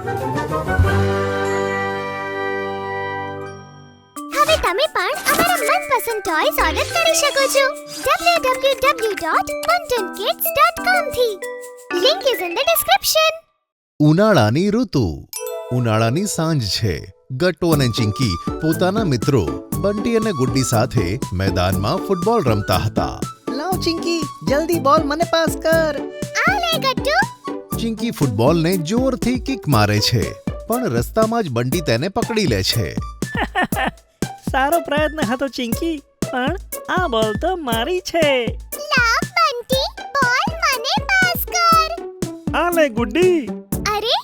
હવે તમે પણ અમારા મનપસંદ ટોયઝ ઓર્ડર કરી શકો છો www.buntonkids.com થી. Link is in the description. ઉનાળાની ઋતુ. ઉનાળાની સાંજ છે. ગટ્ટુ અને ચિંકી પોતાના મિત્રો બંટી અને ગુડ્ડી સાથે મેદાનમાં ફૂટબોલ રમતા હતા. લાવ ચિંકી, જલ્દી બોલ મને પાસ કર. આ લે ગટ્ટુ. ચિંકી ફૂટબોલને જોરથી કિક મારે છે, પણ રસ્તામાં જ બંટી તેને પકડી લે છે. સારો પ્રયત્ન હતો ચિંકી, પણ આ બોલ તો મારી છે. લાવ બંટી, બોલ મને પાસ કર. આ લે ગુડ્ડી. અરે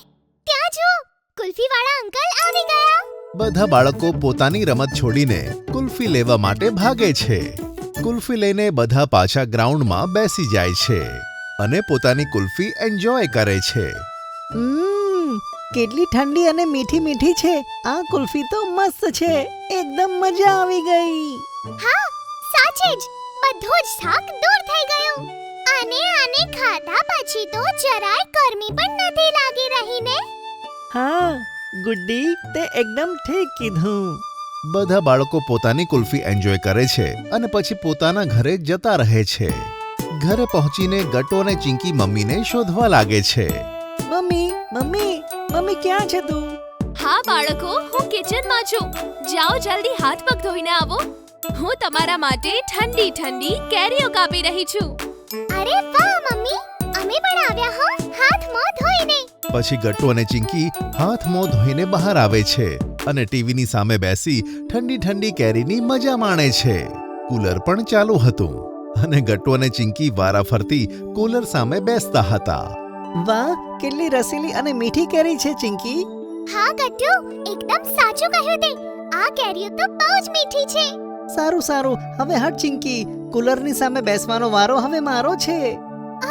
ત્યાં જો, કુલ્ફીવાળા અંકલ આવી ગયા. બધા બાળકો પોતાની રમત છોડીને કુલ્ફી લેવા માટે ભાગે છે. કુલ્ફી લઈને બધા પાછા ગ્રાઉન્ડમાં બેસી જાય છે અને પોતાની કુલ્ફી એન્જોય કરે છે. કેટલી ઠંડી અને મીઠી મીઠી છે. આ કુલ્ફી તો મસ્ત છે. એકદમ મજા આવી ગઈ. હા, સાચે જ બધો જ થાક દૂર થઈ ગયો. અને આને ખાધા પછી તો જરાય ગરમી પણ નથી લાગી રહી ને. હા ગુડ્ડી, તે એકદમ ઠીક કીધું. બધા બાળકો પોતાની કુલ્ફી એન્જોય કરે છે અને પછી પોતાના ઘરે જતા રહે છે. ઘરે પહોંચીને ગટ્ટુ અને ચિંકી મમ્મીને શોધવા લાગે છે. મમ્મી મમ્મી મમ્મી, ક્યાં છે તું? હા બાળકો, હું કિચનમાં છું. જાઓ જલ્દી હાથ પગ ધોઈને આવો. હું તમારા માટે ઠંડી ઠંડી કેરીઓ કાપી રહી છું. અરે વાહ મમ્મી, અમે પણ આવ્યા હો, હાથ મોં ધોઈને. પછી ગટ્ટુ અને ચિંકી હાથ મોં ધોઈને બહાર આવે છે અને ટીવીની સામે બેસી ઠંડી ઠંડી કેરીની મજા માણે છે. કુલર પણ ચાલુ હતું અને ગટ્ટુ અને ચિંકી વારાફરતી કુલર સામે બેસતા હતા. વાહ, કેટલી રસીલી અને મીઠી કેરી છે ચિંકી. હા ગટ્ટુ, એકદમ સાચું કહ્યું તે. આ કેરીઓ તો બહુ જ મીઠી છે. સારું સારું, હવે હટ ચિંકી. કુલરની સામે બેસવાનો વારો હવે મારો છે.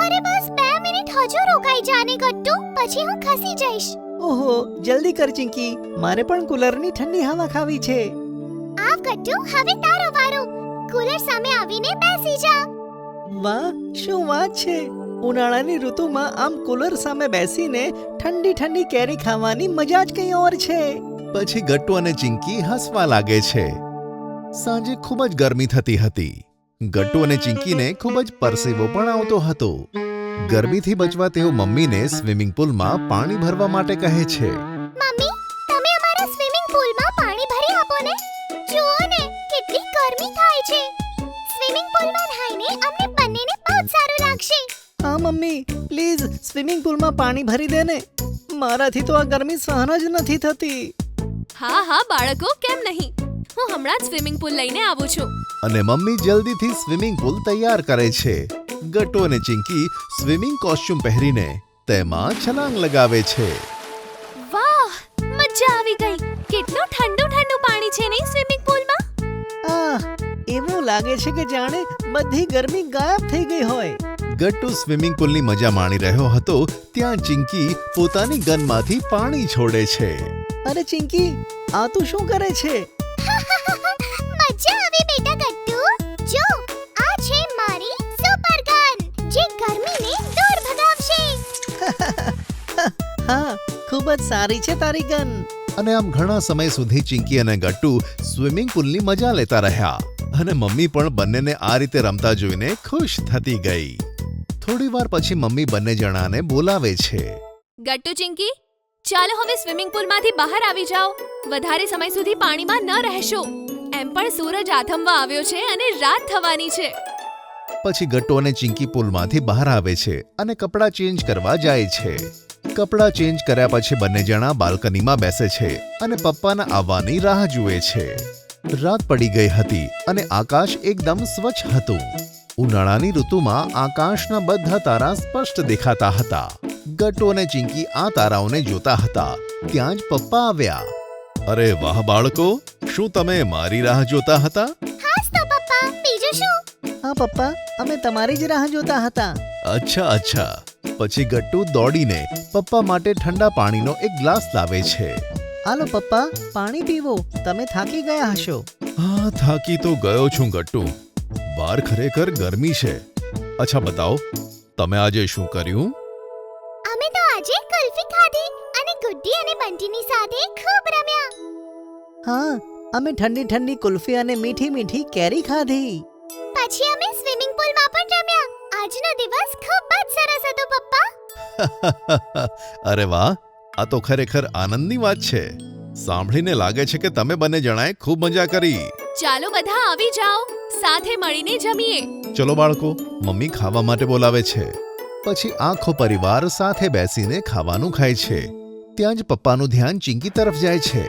અરે બસ 2 મિનિટ હજુ રોકાઈ જાને ગટ્ટુ, પછી હું ખસી જઈશ. ઓહો, જલ્દી કર ચિંકી, મારે પણ કુલરની ઠંડી હવા ખાવી છે. આવ ગટ્ટુ, હવે તારો વારો. કુલર સામે આવીને બેસી જા. વાહ, શું વાત છે. ઉનાળાની ઋતુમાં આમ કુલર સામે બેસીને ઠંડી ઠંડી કેરી ખાવાની મજા જ કંઈ ઓર છે. પછી ગટ્ટુ અને ચિંકી હસવા લાગે છે. સાંજે ખૂબ જ ગરમી થતી હતી. ગટ્ટુ અને ચિંકીને ખૂબ જ પરસેવો પણ આવતો હતો. ગરમીથી બચવા તેઓ મમ્મીને સ્વિમિંગ પુલમાં પાણી ભરવા માટે કહે છે. મમ્મી, તમે અમારા સ્વિમિંગ પુલમાં પાણી ભરી આપો ને. જુઓ ને, કેટલી ગરમી થાય છે. સ્વિમિંગ પુલમાં નાહીને અમને બંનેને બહુ સારું લાગશે. હા મમ્મી, પ્લીઝ સ્વિમિંગ પુલમાં પાણી ભરી દે ને. મારાથી તો આ ગરમી સહન જ નથી થતી. હા હા બાળકો, કેમ નહીં. હું હમણાં જ સ્વિમિંગ પુલ લઈને આવું છું. અને મમ્મી જલ્દીથી સ્વિમિંગ પુલ તૈયાર કરે છે. ગટ્ટુ અને ચિંકી સ્વિમિંગ કોસ્ચ્યુમ પહેરીને તેમાં છલાંગ લગાવે છે. વાહ, મજા આવી ગઈ. કેટલું ઠંડુ ઠંડુ પાણી છે નહીં સ્વિમિંગ પુલમાં. એવું લાગે છે કે જાણે બધી ગરમી ગાયબ થઈ ગઈ હોય. ગટ્ટુ સ્વિમિંગ પુલની મજા માણી રહ્યો હતો ત્યાં ચિંકી પોતાની ગનમાંથી પાણી છોડે છે. અરે ચિંકી, આ તું શું કરે છે? મજા આવી બેટા ગટ્ટુ. જો, આ છે મારી સુપર ગન, જે ગરમીને દૂર ભગાવશે. હા, ખૂબ જ સારી છે તારી ગન. અને આમ ઘણા સમય સુધી ચિંકી અને ગટ્ટુ સ્વિમિંગ પુલની મજા લેતા રહ્યા અને મમ્મી પણ બંનેને આ રીતે રમતા જોઈને ખુશ થતી ગઈ. થોડીવાર પછી મમ્મી બંને જણાને બોલાવે છે. ગટ્ટુ ચિંકી, ચાલો હવે સ્વિમિંગ પુલમાંથી બહાર આવી જાઓ. વધારે સમય સુધી પાણીમાં ન રહેશો. એમ પણ સૂરજ આથમવા આવ્યો છે અને રાત થવાની છે. પછી ગટ્ટુ અને ચિંકી પુલમાંથી બહાર આવે છે અને કપડાં ચેન્જ કરવા જાય છે. કપડાં ચેન્જ કર્યા પછી બંને જણા બાલ્કનીમાં બેસે છે અને પપ્પાના આવવાની રાહ જુએ છે. રાત પડી ગઈ હતી અને આકાશ એકદમ સ્વચ્છ હતું. ઉનાળાની ઋતુમાં આકાશના બધા તારા સ્પષ્ટ દેખાતા હતા. ગટ્ટુ અને ચિંકી આ તારાઓને જોતા હતા ત્યાં જ પપ્પા આવ્યા. અરે વાહ બાળકો, શું તમે મારી રાહ જોતા હતા? હાસ તો પપ્પા, બીજું શું? હા પપ્પા, અમે તમારી જ રાહ જોતા હતા. અચ્છા. પછી ગટ્ટુ દોડીને પપ્પા માટે ઠંડા પાણીનો એક ગ્લાસ લાવે છે. હાલો પપ્પા, પાણી પીવો. તમે થાકી ગયા હશો. હા, થાકી તો ગયો છું ગટ્ટુ. બહાર ખરેખર ગરમી છે. અચ્છા બતાવો, તમે આજે શું કર્યું? અમે તો આજે કુલ્ફી ખાધી અને ગુડ ગટ્ટી અને બંટીની સાથે ખૂબ રમ્યા. હા, અમે ઠંડી ઠંડી કુલ્ફી અને મીઠી મીઠી કેરી ખાધી. પછી અમે સ્વિમિંગ પૂલમાં પણ રમ્યા. આજનો દિવસ ખૂબ જ સરસ હતો પપ્પા. અરે વાહ, આ તો ખરેખર આનંદની વાત છે. સાંભળીને લાગે છે કે તમે બંને જણાએ ખૂબ મજા કરી. ચાલો બધા આવી જાઓ, સાથે મળીને જમીએ. ચલો બાળકો, મમ્મી ખાવા માટે બોલાવે છે. પછી આખો પરિવાર સાથે બેસીને ખાવાનું ખાય છે. ત્યાં જ પપ્પાનું ધ્યાન ચિંકી તરફ જાય છે.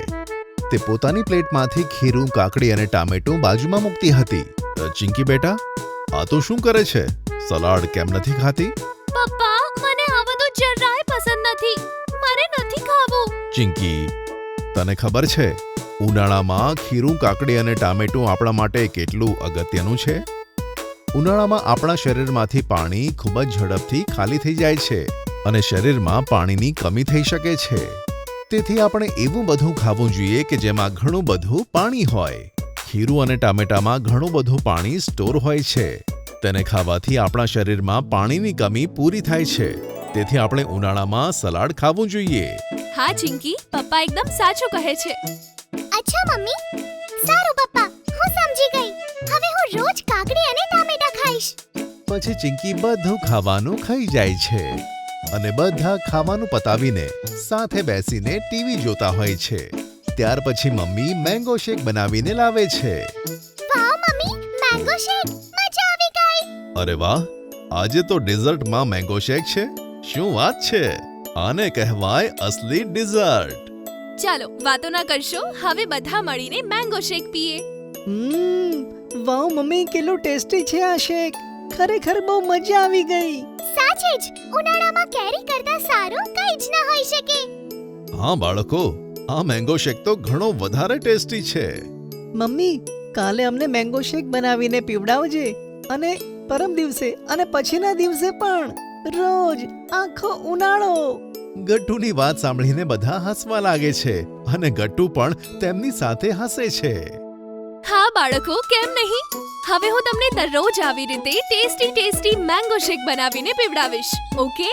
તે પોતાની પ્લેટમાંથી ખીરું, કાકડી અને ટામેટું બાજુમાં મૂકતી હતી. ચિંકી બેટા, આ તો શું કરે છે? સલાડ કેમ નથી ખાતી? પપ્પા, મને આ બધું જરાય પસંદ નથી. મારે નથી ખાવું. ચિંકી, તને ખબર છે ઉનાળામાં ખીરું, કાકડી અને ટામેટું આપણા માટે કેટલું અગત્યનું છે? ઉનાળામાં આપણા શરીરમાંથી પાણી ખૂબ જ ઝડપથી ખાલી થઈ જાય છે અને શરીરમાં પાણીની કમી થઈ શકે છે. તેથી આપણે એવું બધું ખાવું જોઈએ કે જેમાં ઘણું બધું પાણી હોય. ખીરું અને ટામેટામાં ઘણું બધું પાણી સ્ટોર હોય છે. તેને ખાવાથી આપણા શરીરમાં પાણીની કમી પૂરી થાય છે. તેથી આપણે ઉનાળામાં સલાડ ખાવું જોઈએ. હા ચિંકી, પપ્પા એકદમ સાચું કહે છે. અચ્છા મમ્મી, સારું પપ્પા, હું સમજી ગઈ. હવે હું રોજ કાકડી અને ટામેટા ખાઈશ. પછી ચિંકી બધું ખાવાનું ખાઈ જાય છે અને બધા ખાવાનું પતાવીને સાથે બેસીને ટીવી જોતા હોય છે. ત્યાર પછી મમ્મી મેંગો શેક બનાવીને લાવે છે. વાહ મમ્મી, મેંગો શેક, મજા આવી ગઈ. અરે વાહ, આજે તો ડિઝર્ટમાં મેંગો શેક છે. શું વાત છે! આને કહેવાય અસલી ડિઝર્ટ. ચાલો વાતો ના કરશો, હવે બધા મળીને મેંગો શેક પીએ. વાવ મમ્મી, કેટલું ટેસ્ટી છે આ શેક. ખરેખર બહુ મજા આવી ગઈ. સાચે જ, ઉનાળામાં કેરી કરતા સારું કંઈ જ ન હોઈ શકે. હા બાળકો, આ મેંગો શેક તો ઘણો વધારે ટેસ્ટી છે. મમ્મી, કાલે અમને મેંગો શેક બનાવીને પીવડાવજે. અને પરમ દિવસે અને પછીના દિવસે પણ રોજ, આખો ઉનાળો. ગટ્ટુની વાત સાંભળીને બધા હસવા લાગે છે અને ગટ્ટુ પણ તેમની સાથે હસે છે. હા બાળકો, કેમ નહીં? હવે હું તમને દરરોજ આવી રીતે ટેસ્ટી મેંગો શેક બનાવીને પીવડાવીશ. ઓકે?